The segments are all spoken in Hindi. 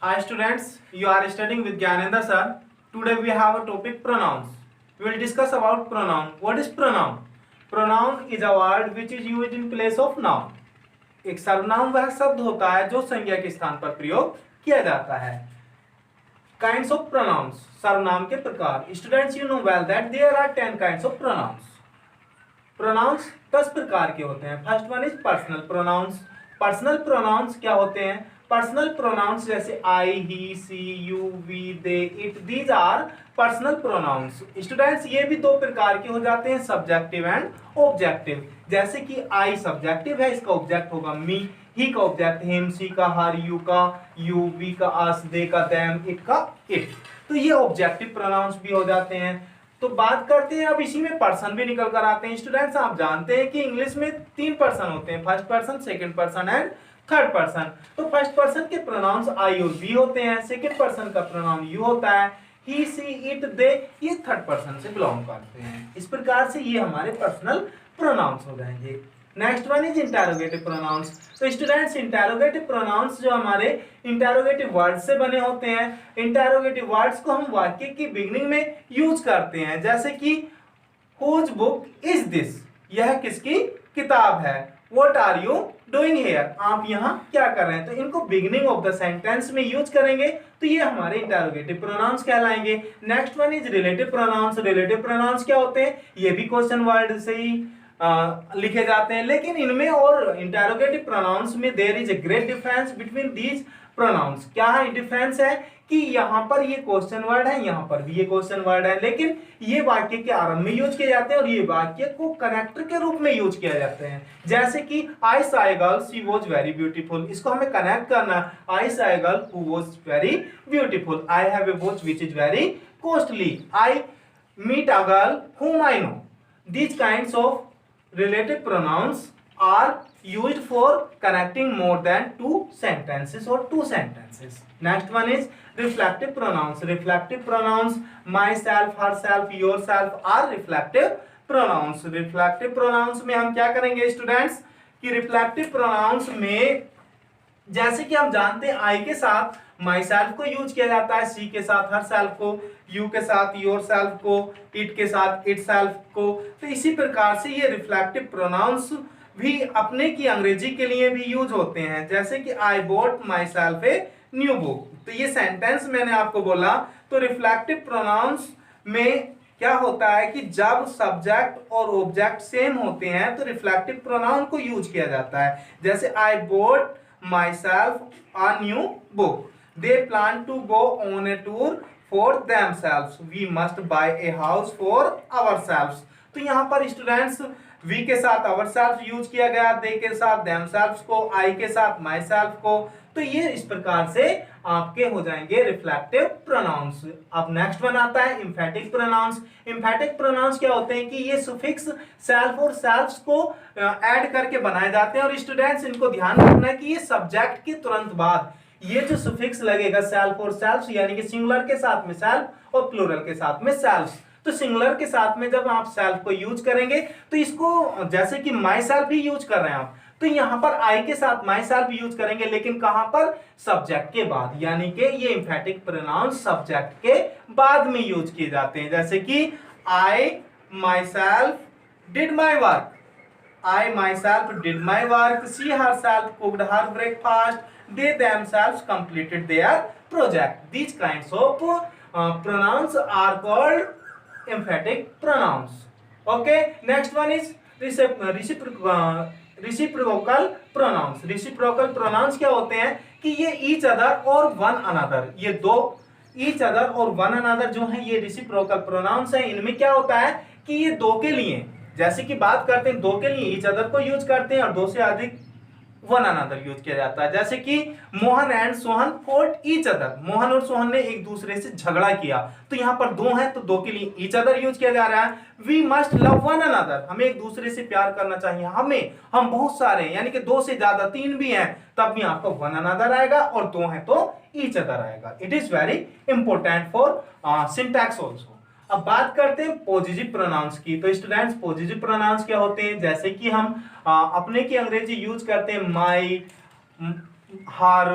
Hi students, you are studying with Gyanendra sir. Today we have a topic pronouns. We will discuss about pronoun. What is pronoun? Pronoun is a word which is used in place of noun. एक सर्वनाम वह शब्द होता है जो संज्ञा के स्थान पर प्रयोग किया जाता है. Kinds of pronouns. सर्वनाम के प्रकार. Students, you know well that there are 10 kinds of pronouns. Pronouns 10 प्रकार के होते हैं. First one is personal pronouns. Personal pronouns क्या होते हैं? पर्सनल प्रोनाउंस जैसे I, he, she, you, we, they, it, these are personal pronouns. Students, ये भी दो प्रकार के हो जाते हैं, सब्जेक्टिव एंड ऑब्जेक्टिव. जैसे कि आई सब्जेक्टिव है, इसका ऑब्जेक्ट होगा मी. ही का ऑब्जेक्ट हिम, सी का हर, यू का यू, वी का अस, दे का देम, इट का इट. तो ये ऑब्जेक्टिव प्रोनाउंस भी हो जाते हैं. तो बात करते हैं अब इसी में पर्सन भी निकल कर आते हैं. स्टूडेंट्स, आप जानते हैं कि इंग्लिश में 3 पर्सन होते हैं, first person, second person and third person. तो फर्स्ट पर्सन के प्रोनाउंस आई और वी होते हैं. सेकंड पर्सन का प्रोनाउन यू होता है. ही, सी, इट, दे ये थर्ड पर्सन से बिलोंग करते हैं. इस प्रकार से ये हमारे पर्सनल प्रोनाउंस हो जाएंगे. Next one is interrogative pronounce. तो स्टूडेंट्स, इंटेरोगेटिव प्रोनाउंस जो हमारे इंटेरोगेटिव वर्ड से बने होते हैं. इंटेरोगेटिव वर्ड्स को हम वाक्य की बिगिनिंग में यूज करते हैं. जैसे कि हुज बुक इज दिस, यह किसकी किताब है. What are you doing here? आप यहाँ क्या कर रहे हैं. तो इनको बिगिनिंग ऑफ द सेंटेंस में यूज करेंगे तो ये हमारे इंटेरोगेटिव प्रोनाउंस कहलाएंगे. Next one is relative pronouns. Relative pronouns क्या होते हैं? ये भी क्वेश्चन वर्ड से ही लिखे जाते हैं, लेकिन इनमें और इंटेरोगेटिव प्रोनाउंस में there is a great difference between these pronouns. क्या है डिफरेंस है कि यहाँ पर ये क्वेश्चन वर्ड है, यहाँ पर भी ये क्वेश्चन वर्ड है, लेकिन ये वाक्य के आरंभ में यूज किए जाते हैं और ये वाक्य को कनेक्टर के रूप में यूज किया जाते हैं. जैसे कि I saw a girl she was very beautiful. इसको हमें कनेक्ट करना. I saw a girl who was very beautiful. I have a watch which is very costly. I meet a girl whom I know. These kinds of relative pronouns are used for connecting more than 2 sentences or 2 sentences. Next one is reflective pronouns. Reflective pronouns, myself, herself, yourself are reflective pronouns. Reflective pronouns में हम क्या करेंगे स्टूडेंट्स कि reflective pronouns में जैसे कि हम जानते हैं आई के साथ माई सेल्फ को यूज किया जाता है, सी के साथ हर सेल्फ को, यू के साथ योर सेल्फ को, इट के साथ इट सेल्फ को. तो इसी प्रकार से ये रिफ्लेक्टिव प्रोनाउंस भी अपने की अंग्रेजी के लिए भी यूज होते हैं. जैसे कि I bought my self a new book. तो ये सेंटेंस मैंने आपको बोला. तो रिफ्लेक्टिव प्रोनाउंस में क्या होता है कि जब सब्जेक्ट और ऑब्जेक्ट सेम होते हैं तो रिफ्लेक्टिव प्रोनाउन को यूज किया जाता है. जैसे I bought myself a new book. They plan to go on a tour for themselves. We must buy a house for ourselves. तो यहाँ पर स्टूडेंट्स we के साथ ourselves यूज किया गया, they के साथ themselves को, I के साथ myself को. तो ये इस प्रकार से आपके हो जाएंगे रिफ्लेक्टिव प्रोनाउंस. अब नेक्स्ट वन आता है एम्फेटिक प्रोनाउंस. एम्फेटिक प्रोनाउंस क्या होते हैं कि ये सुफिक्स सेल्फ और सेल्फ्स को ऐड करके बनाए जाते हैं. और स्टूडेंट्स, इनको ध्यान रखना है कि ये सब्जेक्ट के तुरंत बाद ये जो सुफिक्स लगेगा सेल्फ और सेल्फ्स, यानी कि सिंगुलर के साथ में सेल्फ और प्लूरल के साथ में सेल्फ्स. तो सिंगुलर के साथ में जब आप सेल्फ को यूज करेंगे तो इसको जैसे कि माई सेल्फ ही यूज कर रहे हैं आप, तो यहां पर आई के साथ माई सेल्फ यूज करेंगे, लेकिन कहां पर? सब्जेक्ट के बाद. यानी कि ये एम्फेटिक प्रोनाउंस सब्जेक्ट के बाद में यूज किए जाते हैं. जैसे कि I myself did my work. I myself did my work. She herself cooked her breakfast. They themselves completed their project. These kinds of pronouns are called emphatic pronouns. Okay. Next one is reciprocal pronouns. Reciprocal pronouns क्या होते हैं कि ये each other और one another, ये दो each other और one another जो है ये reciprocal pronouns हैं. इनमें क्या होता है कि ये दो के लिए, जैसे कि बात करते हैं दो के लिए each other को यूज करते हैं और दो से अधिक वन अनदर यूज किया जाता है. जैसे कि Mohan and Sohan fought each other. Mohan और सोहन ने एक दूसरे से झगड़ा किया, तो यहाँ पर दो हैं तो दो के लिए ईच अदर यूज किया जा रहा है. We must love one another. हमें एक दूसरे से प्यार करना चाहिए. हम बहुत सारे हैं, यानी कि दो से ज्यादा, 3 भी हैं, तब भी आपको वन अनदर आएगा, और 2 हैं तो ईच अदर आएगा. It is very important for syntax also. अब बात करते हैं पॉजिटिव प्रोनाउंस की. तो स्टूडेंट्स, पॉजिटिव प्रोनाउंस क्या होते हैं? जैसे कि हम अपने की अंग्रेजी यूज करते हैं माई, हर,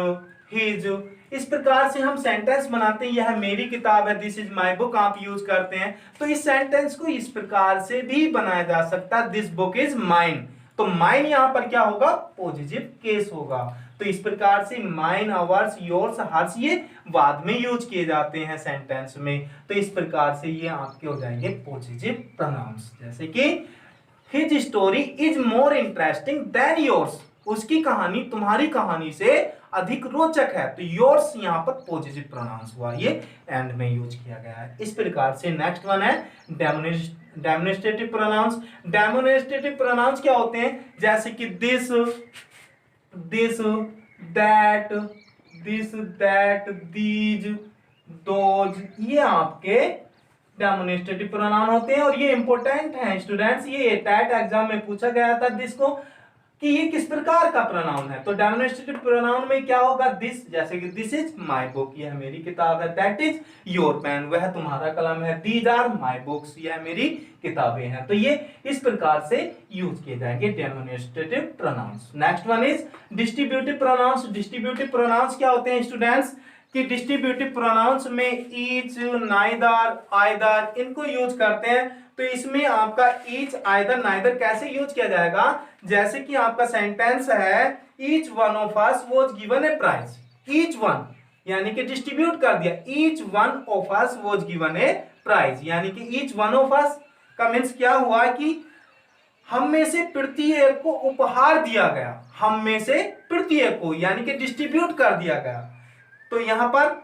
हिज. इस प्रकार से हम सेंटेंस बनाते हैं, यह मेरी किताब है, दिस इज माई बुक आप यूज करते हैं। तो इस सेंटेंस को इस प्रकार से भी बनाया जा सकता है, दिस बुक इज माइन। तो माइन यहां पर क्या होगा, पॉजिटिव केस होगा। तो इस प्रकार से माइन, आवर्स, योर्स, हर्स ये बाद में यूज किए जाते हैं सेंटेंस में। तो इस प्रकार से ये आपके हो जाएंगे पॉजिटिव प्रोनाउंस। जैसे कि his story is more interesting than yours, उसकी कहानी तुम्हारी कहानी से अधिक रोचक है। तो योर्स यहाँ पर पॉजिटिव प्रोनाउंस हुआ, ये एंड में यूज किया गया है। इस प्रकार से नेक्स्ट वन है डेमोन्स्ट्रेटिव प्रोनाउंस। डेमोन्स्ट्रेटिव प्रोनाउंस क्या होते हैं, जैसे कि this, this, that, this, that, these, those, ये आपके डेमोन्स्ट्रेटिव प्रोनाउन होते हैं। और ये इंपॉर्टेंट है स्टूडेंट्स, ये टैट एग्जाम में पूछा गया था दिस को कि ये किस प्रकार का प्रोनाउन है। तो डेमोन्स्ट्रेटिव प्रोनाउन में क्या होगा, दिस, जैसे कि दिस इज माय बुक, यह मेरी किताब है। दैट इज योर पेन, वह तुम्हारा कलम है। दीज आर माय बुक्स, यह मेरी किताबें हैं। तो ये इस प्रकार से यूज किए जाएंगे demonstrative pronouns. Next one is distributive pronouns. Distributive pronouns क्या होते हैं स्टूडेंट्स, कि डिस्ट्रीब्यूटिव प्रोनाउंस में ईच, नाइदर, आइदर इनको यूज करते हैं। तो इसमें आपका ईच, आइदर, नाइदर कैसे यूज किया जाएगा, जैसे कि आपका सेंटेंस है each one of us was given a prize. Each one यानी कि डिस्ट्रीब्यूट कर दिया, each one of us was given a prize, यानी कि ईच वन ऑफ अस का मीन्स क्या हुआ कि हम में से प्रत्येक को उपहार दिया गया। हम में से प्रत्येक को यानी कि डिस्ट्रीब्यूट कर दिया गया। तो यहां पर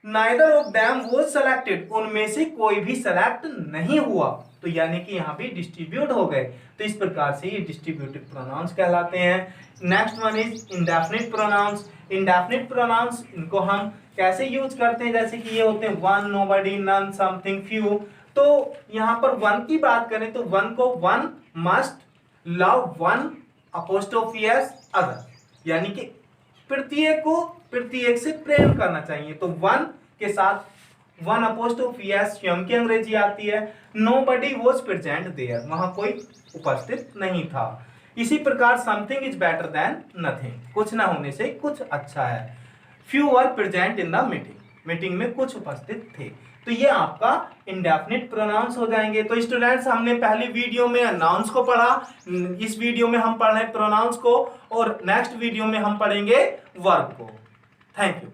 neither of them was selected, उनमें से कोई भी सेलेक्ट नहीं हुआ। तो यानी कि यहां भी डिस्ट्रीब्यूट हो गए। तो इस प्रकार से ये डिस्ट्रीब्यूटिव प्रोनाउंस कहलाते हैं। Next one is indefinite pronouns. Indefinite pronouns इनको हम कैसे यूज करते हैं, जैसे कि ये होते हैं one, nobody, none, something, few. तो यहां पर वन की बात करें तो वन को one must, love, one apostrophe S, other, यानी कि प्रत्येक को प्रत्येक से प्रेम करना चाहिए। तो वन के साथ वन अपोस्ट्रोफी एस स्वयं की अंग्रेजी आती है। नोबडी वाज प्रेजेंट देयर, वहां कोई उपस्थित नहीं था। इसी प्रकार something is better than nothing, कुछ ना होने से कुछ अच्छा है। Few were present in the meeting, meeting में कुछ उपस्थित थे। तो ये आपका इंडेफिनिट प्रोनाउंस हो जाएंगे। तो स्टूडेंट्स हमने पहली वीडियो में नाउन्स को पढ़ा, इस वीडियो में हम पढ़ रहे हैं प्रोनाउंस को, और नेक्स्ट वीडियो में हम पढ़ेंगे वर्ब को। Thank you.